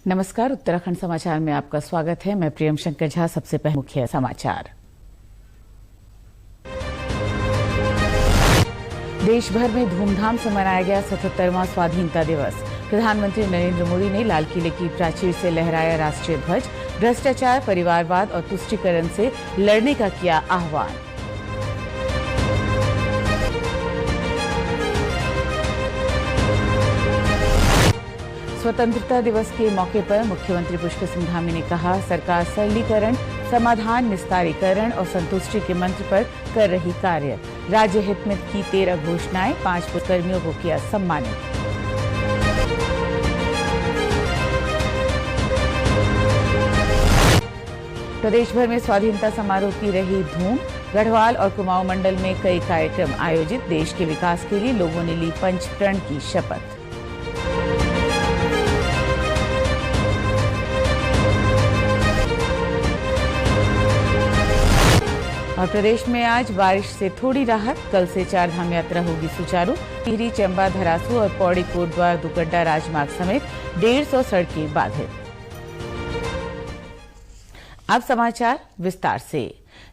नमस्कार, उत्तराखंड समाचार में आपका स्वागत है। मैं प्रियम शंकर झा। सबसे पहले मुख्य समाचार। देश भर में धूमधाम से मनाया गया 77वां स्वाधीनता दिवस। प्रधानमंत्री नरेंद्र मोदी ने लाल किले की प्राचीर से लहराया राष्ट्रीय ध्वज। भ्रष्टाचार, परिवारवाद और तुष्टीकरण से लड़ने का किया आह्वान। स्वतंत्रता दिवस के मौके पर मुख्यमंत्री पुष्कर सिंह धामी ने कहा, सरकार सरलीकरण, समाधान, निस्तारीकरण और संतुष्टि के मंत्र पर कर रही कार्य। राज्य हित में की 13 घोषणाएं, 5 पुलिसकर्मियों को किया सम्मानित। प्रदेश भर में स्वाधीनता समारोह की रही धूम। गढ़वाल और कुमाऊं मंडल में कई कार्यक्रम आयोजित। देश के विकास के लिए लोगों ने ली पंच प्रण की शपथ। और प्रदेश में आज बारिश से थोड़ी राहत। कल से चार धाम यात्रा होगी सुचारू। टिहरी, चंबा, धरासू और पौड़ी, कोटद्वार, दुगड्डा राजमार्ग समेत 150 सड़कें बाधित। अब समाचार विस्तार से।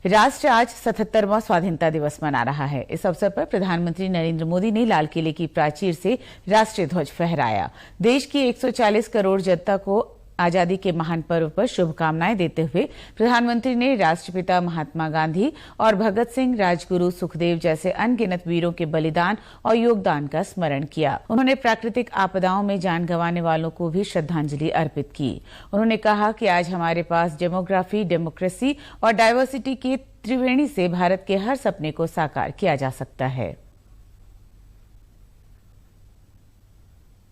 राष्ट्र आज 77वां स्वाधीनता दिवस मना रहा है। इस अवसर पर प्रधानमंत्री नरेंद्र मोदी ने लाल किले की प्राचीर से राष्ट्रीय ध्वज फहराया। देश की 140 करोड़ जनता को आजादी के महान पर्व पर शुभकामनाएं देते हुए प्रधानमंत्री ने राष्ट्रपिता महात्मा गांधी और भगत सिंह, राजगुरु सुखदेव जैसे अनगिनत वीरों के बलिदान और योगदान का स्मरण किया। उन्होंने प्राकृतिक आपदाओं में जान गंवाने वालों को भी श्रद्धांजलि अर्पित की। उन्होंने कहा कि आज हमारे पास डेमोग्राफी, डेमोक्रेसी और डायवर्सिटी की त्रिवेणी से भारत के हर सपने को साकार किया जा सकता है।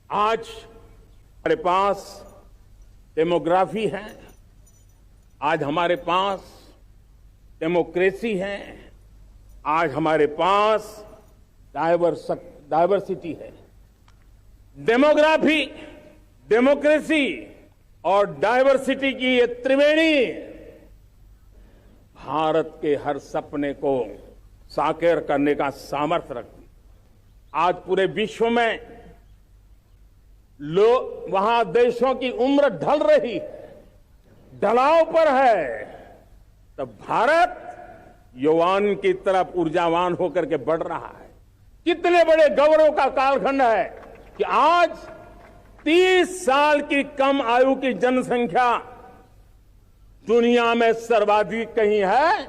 आज हमारे पास डेमोग्राफी है, आज हमारे पास डेमोक्रेसी है, आज हमारे पास डायवर्सिटी है। डेमोग्राफी, डेमोक्रेसी और डायवर्सिटी की ये त्रिवेणी भारत के हर सपने को साकार करने का सामर्थ्य रखती। आज पूरे विश्व में वहां देशों की उम्र ढल रही है, ढलाव पर है, तब भारत यौवन की तरफ ऊर्जावान होकर के बढ़ रहा है। कितने बड़े गौरव का कालखंड है कि आज 30 साल की कम आयु की जनसंख्या दुनिया में सर्वाधिक कहीं है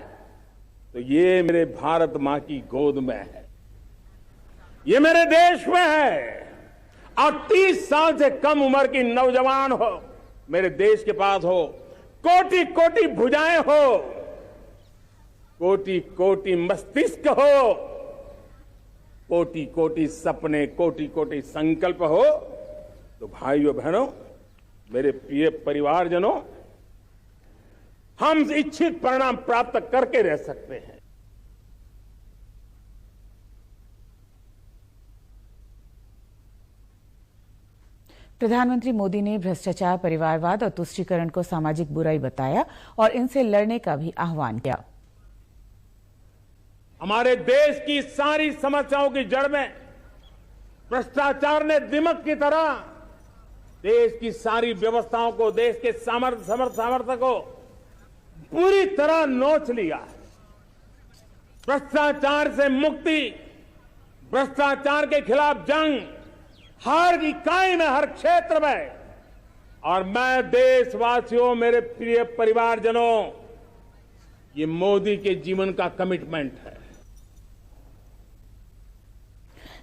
तो ये मेरे भारत मां की गोद में है, ये मेरे देश में है। और 30 साल से कम उम्र की नौजवान हो मेरे देश के पास हो, कोटि कोटि भुजाएं हो, कोटि कोटि मस्तिष्क हो, कोटि कोटि सपने, कोटि कोटि संकल्प हो, तो भाइयों बहनों, मेरे प्रिय परिवारजनों, हम इच्छित परिणाम प्राप्त करके रह सकते हैं। प्रधानमंत्री मोदी ने भ्रष्टाचार, परिवारवाद और तुष्टीकरण को सामाजिक बुराई बताया और इनसे लड़ने का भी आह्वान किया। हमारे देश की सारी समस्याओं की जड़ में भ्रष्टाचार ने दिमक की तरह देश की सारी व्यवस्थाओं को, देश के सामर्थ्य को पूरी तरह नोच लिया। भ्रष्टाचार से मुक्ति, भ्रष्टाचार के खिलाफ जंग हर इकाई में, हर क्षेत्र में। और मैं देशवासियों, मेरे प्रिय परिवारजनों, ये मोदी के जीवन का कमिटमेंट है।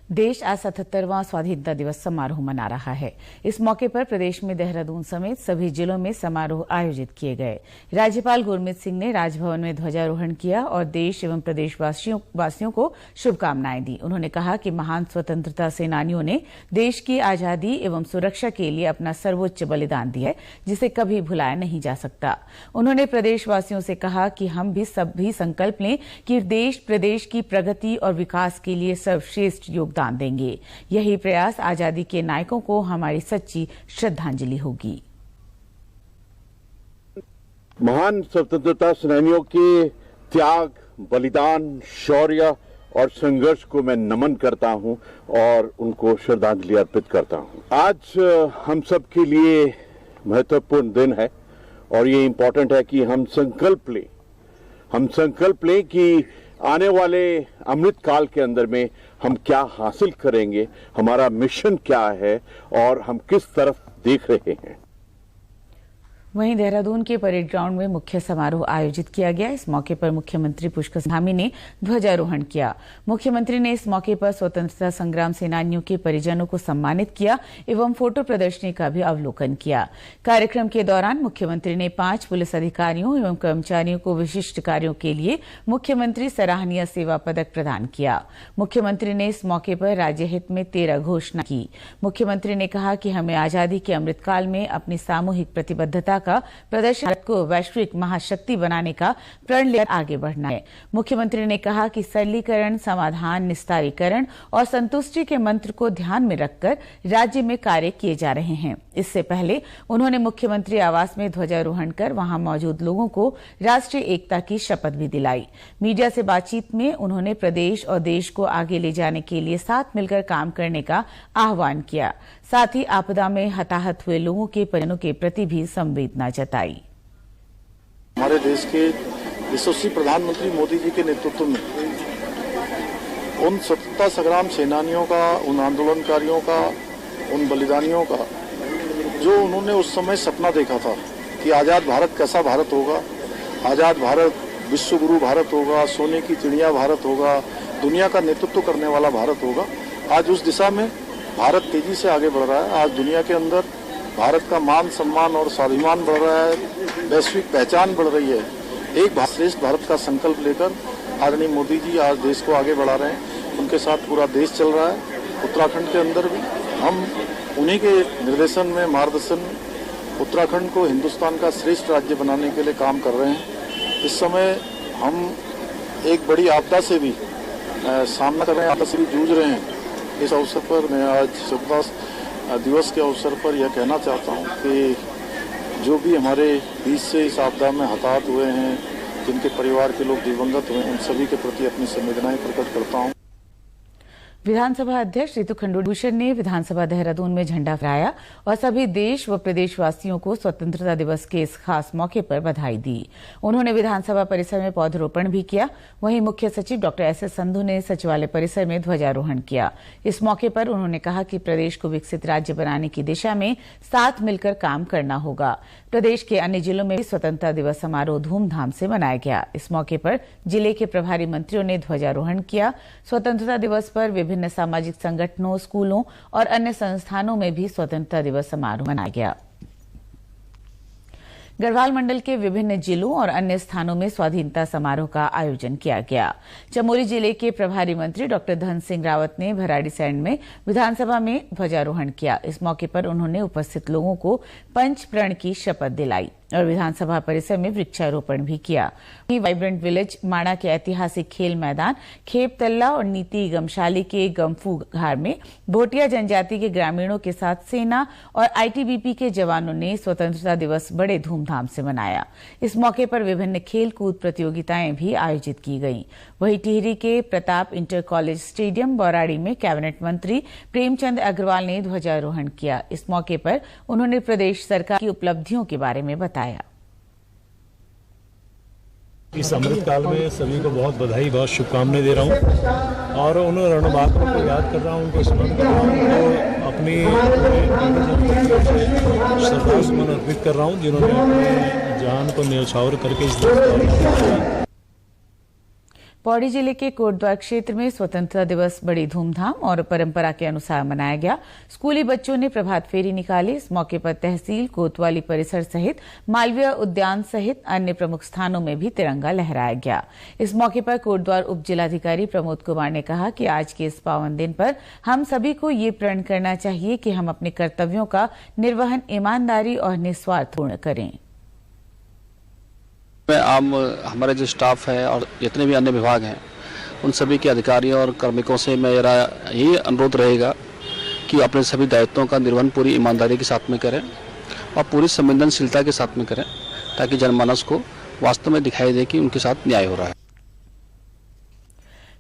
देश आज 77वां स्वाधीनता दिवस समारोह मना रहा है। इस मौके पर प्रदेश में देहरादून समेत सभी जिलों में समारोह आयोजित किए गए। राज्यपाल गुरमीत सिंह ने राजभवन में ध्वजारोहण किया और देश एवं प्रदेशवासियों को शुभकामनाएं दी। उन्होंने कहा कि महान स्वतंत्रता सेनानियों ने देश की आजादी एवं सुरक्षा के लिए अपना सर्वोच्च बलिदान दिया है, जिसे कभी भुलाया नहीं जा सकता। उन्होंने प्रदेशवासियों से कहा कि हम भी सभी संकल्प लें कि देश, प्रदेश की प्रगति और विकास के लिए सर्वश्रेष्ठ योगदान देंगे। यही प्रयास आजादी के नायकों को हमारी सच्ची श्रद्धांजलि होगी। महान स्वतंत्रता सेनानियों के त्याग, बलिदान, शौर्य और संघर्ष को मैं नमन करता हूं और उनको श्रद्धांजलि अर्पित करता हूं। आज हम सब के लिए महत्वपूर्ण दिन है और ये इम्पोर्टेंट है कि हम संकल्प लें कि आने वाले अमृत काल के अंदर में हम क्या हासिल करेंगे, हमारा मिशन क्या है और हम किस तरफ देख रहे हैं। वहीं देहरादून के परेड ग्राउंड में मुख्य समारोह आयोजित किया गया। इस मौके पर मुख्यमंत्री पुष्कर सिंह धामी ने ध्वजारोहण किया। मुख्यमंत्री ने इस मौके पर स्वतंत्रता संग्राम सेनानियों के परिजनों को सम्मानित किया एवं फोटो प्रदर्शनी का भी अवलोकन किया। कार्यक्रम के दौरान मुख्यमंत्री ने 5 पुलिस अधिकारियों एवं कर्मचारियों को विशिष्ट कार्यों के लिए मुख्यमंत्री सराहनीय सेवा पदक प्रदान किया। मुख्यमंत्री ने इस मौके पर राज्य हित में 13 घोषणा की। मुख्यमंत्री ने कहा कि हमें आजादी के अमृतकाल में अपनी सामूहिक प्रतिबद्धता का प्रदर्शन भारत को वैश्विक महाशक्ति बनाने का प्रण लेकर आगे बढ़ना है। मुख्यमंत्री ने कहा कि सरलीकरण, समाधान, निस्तारीकरण और संतुष्टि के मंत्र को ध्यान में रखकर राज्य में कार्य किए जा रहे हैं। इससे पहले उन्होंने मुख्यमंत्री आवास में ध्वजारोहण कर वहां मौजूद लोगों को राष्ट्रीय एकता की शपथ भी दिलाई। मीडिया से बातचीत में उन्होंने प्रदेश और देश को आगे ले जाने के लिए साथ मिलकर काम करने का आह्वान किया। साथ ही आपदा में हताहत हुए लोगों के परिजनों के प्रति भी संवेदना जताई। हमारे देश के यशस्वी प्रधानमंत्री मोदी जी के नेतृत्व में उन स्वतंत्रता संग्राम सेनानियों का, उन आंदोलनकारियों का, उन बलिदानियों का, जो उन्होंने उस समय सपना देखा था कि आजाद भारत कैसा भारत होगा, आजाद भारत विश्व गुरु भारत होगा, सोने की चिड़िया भारत होगा, दुनिया का नेतृत्व करने वाला भारत होगा। आज उस दिशा में भारत तेजी से आगे बढ़ रहा है। आज दुनिया के अंदर भारत का मान सम्मान और स्वाभिमान बढ़ रहा है, वैश्विक पहचान बढ़ रही है। एक श्रेष्ठ भारत का संकल्प लेकर आदरणीय मोदी जी आज देश को आगे बढ़ा रहे हैं। उनके साथ पूरा देश चल रहा है। उत्तराखंड के अंदर भी हम उन्हीं के निर्देशन में, मार्गदर्शन, उत्तराखंड को हिंदुस्तान का श्रेष्ठ राज्य बनाने के लिए काम कर रहे हैं। इस समय हम एक बड़ी आपदा से भी सामना कर रहे हैं, आपदा से भी जूझ रहे हैं। इस अवसर पर मैं आज स्वतंत्रता दिवस के अवसर पर यह कहना चाहता हूं कि जो भी हमारे बीच से इस आपदा में हताहत हुए हैं, जिनके परिवार के लोग दिवंगत हुए हैं, उन सभी के प्रति अपनी संवेदनाएं प्रकट करता हूं। विधानसभा अध्यक्ष रितु खंडूभूषण ने विधानसभा देहरादून में झंडा फहराया और सभी देश व प्रदेशवासियों को स्वतंत्रता दिवस के इस खास मौके पर बधाई दी। उन्होंने विधानसभा परिसर में पौधरोपण भी किया। वहीं मुख्य सचिव डॉ एस संधू ने सचिवालय परिसर में ध्वजारोहण किया। इस मौके पर उन्होंने कहा कि प्रदेश को विकसित राज्य बनाने की दिशा में साथ मिलकर काम करना होगा। प्रदेश के अन्य जिलों में भी स्वतंत्रता दिवस समारोह धूमधाम से मनाया गया। इस मौके पर जिले के प्रभारी मंत्रियों ने ध्वजारोहण किया। स्वतंत्रता दिवस पर विभिन्न सामाजिक संगठनों, स्कूलों और अन्य संस्थानों में भी स्वतंत्रता दिवस समारोह मनाया गया। गढ़वाल मंडल के विभिन्न जिलों और अन्य स्थानों में स्वाधीनता समारोह का आयोजन किया गया। चमोली जिले के प्रभारी मंत्री डॉ धन सिंह रावत ने भराड़ीसैंण में विधानसभा में ध्वजारोहण किया। इस मौके पर उन्होंने उपस्थित लोगों को पंच प्रण की शपथ दिलाई और विधानसभा परिसर में वृक्षारोपण भी किया। वहीं वाइब्रेंट विलेज माणा के ऐतिहासिक खेल मैदान, खेपतल्ला और नीति गमशाली के गमफू घार में भोटिया जनजाति के ग्रामीणों के साथ सेना और आईटीबीपी के जवानों ने स्वतंत्रता दिवस बड़े धूमधाम से मनाया। इस मौके पर विभिन्न खेल कूद प्रतियोगिताएं भी आयोजित की गईं। वहीं टिहरी के Pratap inter college stadium Bauradi में कैबिनेट मंत्री प्रेमचंद अग्रवाल ने ध्वजारोहण किया। इस मौके पर उन्होंने प्रदेश सरकार की उपलब्धियों के बारे में बताया। इस अमृतकाल में सभी को बहुत बधाई, बहुत शुभकामनाएं दे रहा हूं और उन रणबांकुरों को याद कर रहा हूं, उनको स्मरण कर रहा हूं, उनको अपनी श्रद्धा सुमन अर्पित कर रहा हूं, जिन्होंने अपनी जान को न्यौछावर करके इस देश को। पौड़ी जिले के कोटद्वार क्षेत्र में स्वतंत्रता दिवस बड़ी धूमधाम और परंपरा के अनुसार मनाया गया। स्कूली बच्चों ने प्रभात फेरी निकाली। इस मौके पर तहसील कोतवाली परिसर सहित मालवीय उद्यान सहित अन्य प्रमुख स्थानों में भी तिरंगा लहराया गया। इस मौके पर कोटद्वार उप जिलाधिकारी प्रमोद कुमार ने कहा कि आज के इस पावन दिन पर हम सभी को ये प्रण करना चाहिए कि हम अपने कर्तव्यों का निर्वहन ईमानदारी और निस्वार्थ पूर्ण करें। हमारे जो स्टाफ है और जितने भी अन्य विभाग हैं, उन सभी के अधिकारियों और कार्मिकों से मेरा यही अनुरोध रहेगा कि अपने सभी दायित्वों का निर्वहन पूरी ईमानदारी के साथ में करें और पूरी संवेदनशीलता के साथ में करें, ताकि जनमानस को वास्तव में दिखाई दे कि उनके साथ न्याय हो रहा है।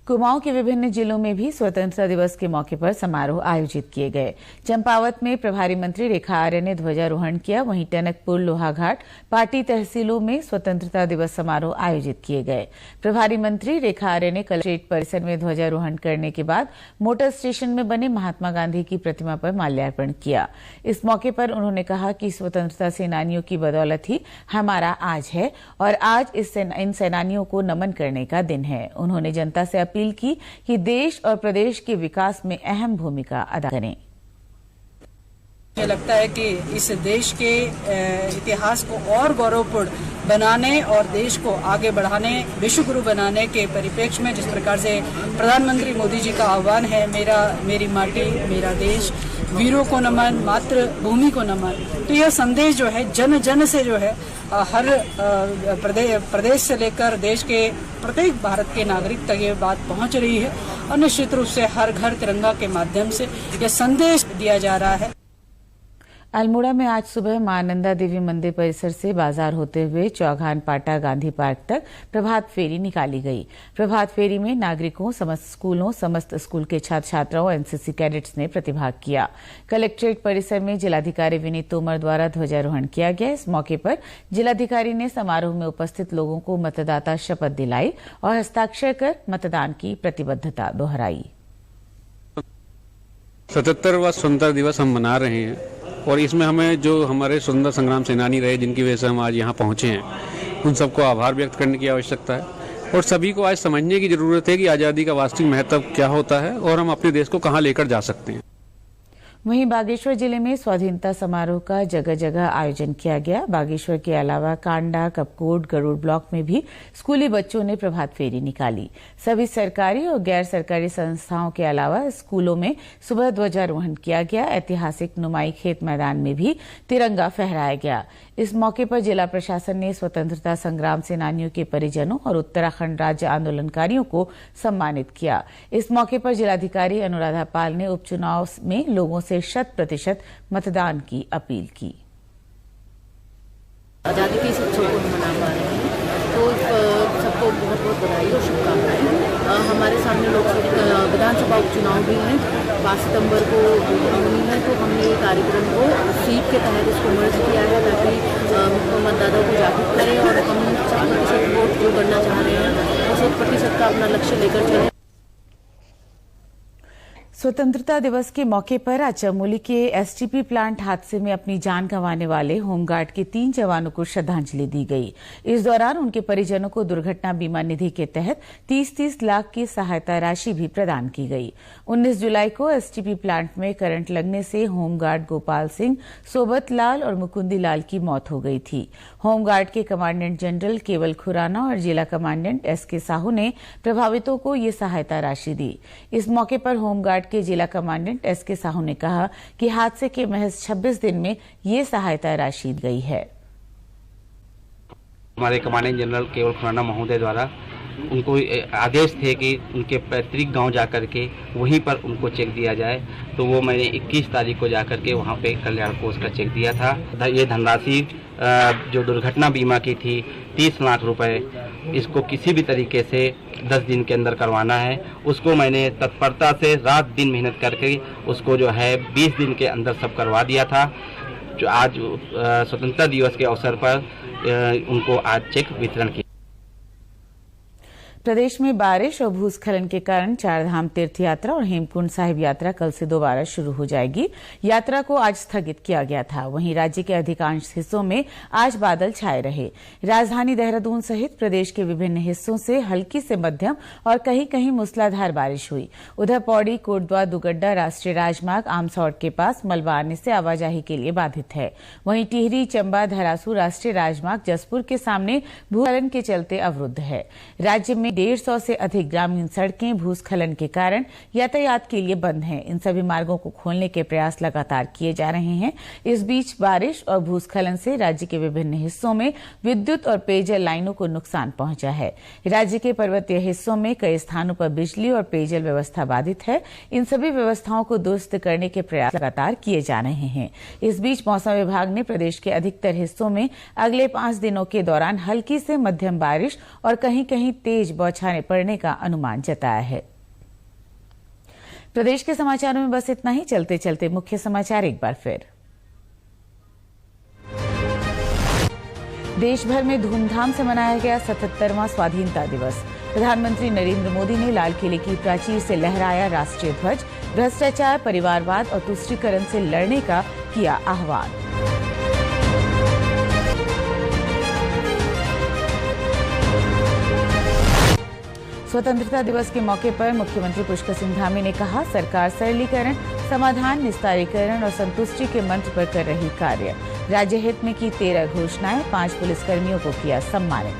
कुमाऊं के विभिन्न जिलों में भी स्वतंत्रता दिवस के मौके पर समारोह आयोजित किए गए। चंपावत में प्रभारी मंत्री रेखा आर्य ने ध्वजारोहण किया। वहीं टनकपुर, लोहाघाट, पाटी तहसीलों में स्वतंत्रता दिवस समारोह आयोजित किए गए। प्रभारी मंत्री रेखा आर्य ने कलेक्ट्रेट परिसर में ध्वजारोहण करने के बाद मोटर स्टेशन में बने महात्मा गांधी की प्रतिमा पर माल्यार्पण किया। इस मौके पर उन्होंने कहा कि स्वतंत्रता सेनानियों की बदौलत ही हमारा आज है और आज इन सेनानियों को नमन करने का दिन है। उन्होंने जनता से अपील की कि देश और प्रदेश के विकास में अहम भूमिका अदा करें। मुझे लगता है कि इस देश के इतिहास को और गौरवपूर्ण बनाने और देश को आगे बढ़ाने, विश्व गुरु बनाने के परिप्रेक्ष्य में जिस प्रकार से प्रधानमंत्री मोदी जी का आह्वान है, मेरी माटी मेरा देश, वीरों को नमन, मातृभूमि को नमन, तो यह संदेश जो है जन जन से जो है हर प्रदेश से लेकर देश के प्रत्येक भारत के नागरिक तक ये बात पहुंच रही है और निश्चित रूप से हर घर तिरंगा के माध्यम से यह संदेश दिया जा रहा है। अल्मोड़ा में आज सुबह मां नंदा देवी मंदिर परिसर से बाजार होते हुए चौघान पाटा गांधी पार्क तक प्रभात फेरी निकाली गई। प्रभात फेरी में नागरिकों, समस्त स्कूल के छात्र छात्राओं, एनसीसी कैडेट्स ने प्रतिभाग किया। कलेक्ट्रेट परिसर में जिलाधिकारी विनीत तोमर द्वारा ध्वजारोहण किया गया। इस मौके पर जिलाधिकारी ने समारोह में उपस्थित लोगों को मतदाता शपथ दिलाई और हस्ताक्षर कर मतदान की प्रतिबद्धता दोहराई। 77वां स्वतंत्रता दिवस हम मना रहे हैं और इसमें हमें जो हमारे स्वतंत्रता संग्राम सेनानी रहे, जिनकी वजह से हम आज यहाँ पहुँचे हैं, उन सबको आभार व्यक्त करने की आवश्यकता है और सभी को आज समझने की जरूरत है कि आज़ादी का वास्तविक महत्व क्या होता है और हम अपने देश को कहाँ लेकर जा सकते हैं। वहीं बागेश्वर जिले में स्वाधीनता समारोह का जगह जगह आयोजन किया गया। बागेश्वर के अलावा कांडा, कपकोट, गरुड़ ब्लॉक में भी स्कूली बच्चों ने प्रभात फेरी निकाली। सभी सरकारी और गैर सरकारी संस्थाओं के अलावा स्कूलों में सुबह ध्वजारोहण किया गया। ऐतिहासिक नुमाई खेत मैदान में भी तिरंगा फहराया गया। इस मौके पर जिला प्रशासन ने स्वतंत्रता संग्राम सेनानियों के परिजनों और उत्तराखंड राज्य आंदोलनकारियों को सम्मानित किया। इस मौके पर जिलाधिकारी अनुराधा पाल ने उपचुनाव में लोगों से 100% मतदान की अपील की। आजादी के इस उत्सव को मना पा रहे हैं, तो सबको बहुत बहुत बधाई और शुभकामनाएं। हमारे सामने विधानसभा उपचुनाव भी हैं, 5 सितंबर को होनी है, तो हमने ये कार्यक्रम को स्वीप के तहत इसको मर्ज किया है ताकि मतदाताओं को जागरूक करें और हम 100% वोट जो करना चाह रहे हैं वो 100% का अपना लक्ष्य लेकर चलें। स्वतंत्रता दिवस के मौके पर आज चमोली के एसटीपी प्लांट हादसे में अपनी जान गंवाने वाले होमगार्ड के 3 जवानों को श्रद्धांजलि दी गई। इस दौरान उनके परिजनों को दुर्घटना बीमा निधि के तहत 30-30 लाख की सहायता राशि भी प्रदान की गई। 19 जुलाई को एसटीपी प्लांट में करंट लगने से होमगार्ड गोपाल सिंह, सोबत लाल और मुकुंदी लाल की मौत हो गई थी। होमगार्ड के कमांडेंट जनरल केवल खुराना और जिला कमांडेंट एसके साहू ने प्रभावितों को ये सहायता राशि दी। इस मौके पर होमगार्ड के जिला कमांडेंट एसके साहू ने कहा कि हादसे के महज 26 दिन में ये सहायता राशि दी गई है। हमारे कमांडेंट जनरल केवल खुराना महोदय द्वारा उनको आदेश थे कि उनके पैतृक गांव जाकर के वहीं पर उनको चेक दिया जाए, तो वो मैंने 21 तारीख को जाकर के वहां पे कल्याण कोष का चेक दिया था। ये धनराशि जो दुर्घटना बीमा की थी 30 लाख रुपए, इसको किसी भी तरीके से 10 दिन के अंदर करवाना है। उसको मैंने तत्परता से रात दिन मेहनत करके उसको जो है 20 दिन के अंदर सब करवा दिया था। जो आज स्वतंत्रता दिवस के अवसर पर उनको आज चेक वितरण किया। प्रदेश में बारिश और भूस्खलन के कारण चारधाम तीर्थ यात्रा और हेमकुंड साहिब यात्रा कल से दोबारा शुरू हो जाएगी। यात्रा को आज स्थगित किया गया था। वहीं राज्य के अधिकांश हिस्सों में आज बादल छाए रहे। राजधानी देहरादून सहित प्रदेश के विभिन्न हिस्सों से हल्की से मध्यम और कहीं कहीं मूसलाधार बारिश हुई। उधर पौड़ी, कोटद्वार, दुगड्डा राष्ट्रीय राजमार्ग आमसौड़ के पास मलबा आने से आवाजाही के लिए बाधित है। वहीं टिहरी, चंबा, धरासू राष्ट्रीय राजमार्ग जसपुर के सामने भूस्खलन के चलते अवरुद्ध है। राज्य में 150 से अधिक ग्रामीण सड़कें भूस्खलन के कारण यातायात के लिए बंद हैं। इन सभी मार्गों को खोलने के प्रयास लगातार किए जा रहे हैं। इस बीच बारिश और भूस्खलन से राज्य के विभिन्न हिस्सों में विद्युत और पेयजल लाइनों को नुकसान पहुंचा है। राज्य के पर्वतीय हिस्सों में कई स्थानों पर बिजली और पेयजल व्यवस्था बाधित है। इन सभी व्यवस्थाओं को दुरुस्त करने के प्रयास लगातार किए जा रहे हैं। इस बीच मौसम विभाग ने प्रदेश के अधिकतर हिस्सों में अगले 5 दिनों के दौरान हल्की से मध्यम बारिश और कहीं कहीं तेज बौछारें पड़ने का अनुमान जताया है। प्रदेश के समाचारों में बस इतना ही। चलते चलते मुख्य समाचार एक बार फिर। देश भर में धूमधाम से मनाया गया 77वां स्वाधीनता दिवस। प्रधानमंत्री नरेंद्र मोदी ने लाल किले की प्राचीर से लहराया राष्ट्रीय ध्वज। भ्रष्टाचार, परिवारवाद और तुष्टीकरण से लड़ने का किया आह्वान। स्वतंत्रता दिवस के मौके पर मुख्यमंत्री पुष्कर सिंह धामी ने कहा, सरकार सरलीकरण, समाधान, निस्तारीकरण और संतुष्टि के मंत्र पर कर रही कार्य। राज्य हित में की 13 घोषणाएं, 5 पुलिसकर्मियों को किया सम्मानित।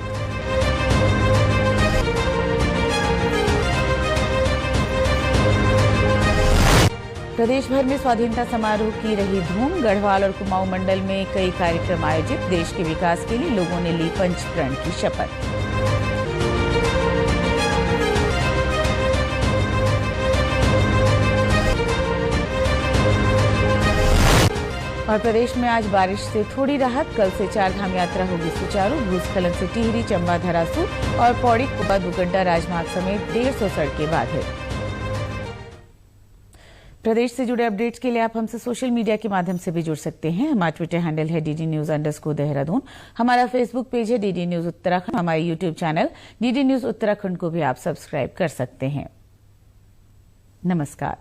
प्रदेश भर में स्वाधीनता समारोह की रही धूम। गढ़वाल और कुमाऊं मंडल में कई कार्यक्रम आयोजित। देश के विकास के लिए लोगों ने ली पंचप्रण की शपथ। और प्रदेश में आज बारिश से थोड़ी राहत। कल से 4 धाम यात्रा होगी सुचारू। भूस्खलन से टिहरी, चंबा, धरासू और पौड़ी, कुबा, दुगड्डा राजमार्ग समेत 150 सड़कें बाधित। प्रदेश से जुड़े अपडेट्स के लिए आप हमसे सोशल मीडिया के माध्यम से भी जुड़ सकते हैं। हमारा ट्विटर हैंडल है DD News_देहरादून। हमारा फेसबुक पेज है DD News उत्तराखंड। हमारे YouTube channel DD News Uttarakhand को भी आप सब्सक्राइब कर सकते हैं। नमस्कार।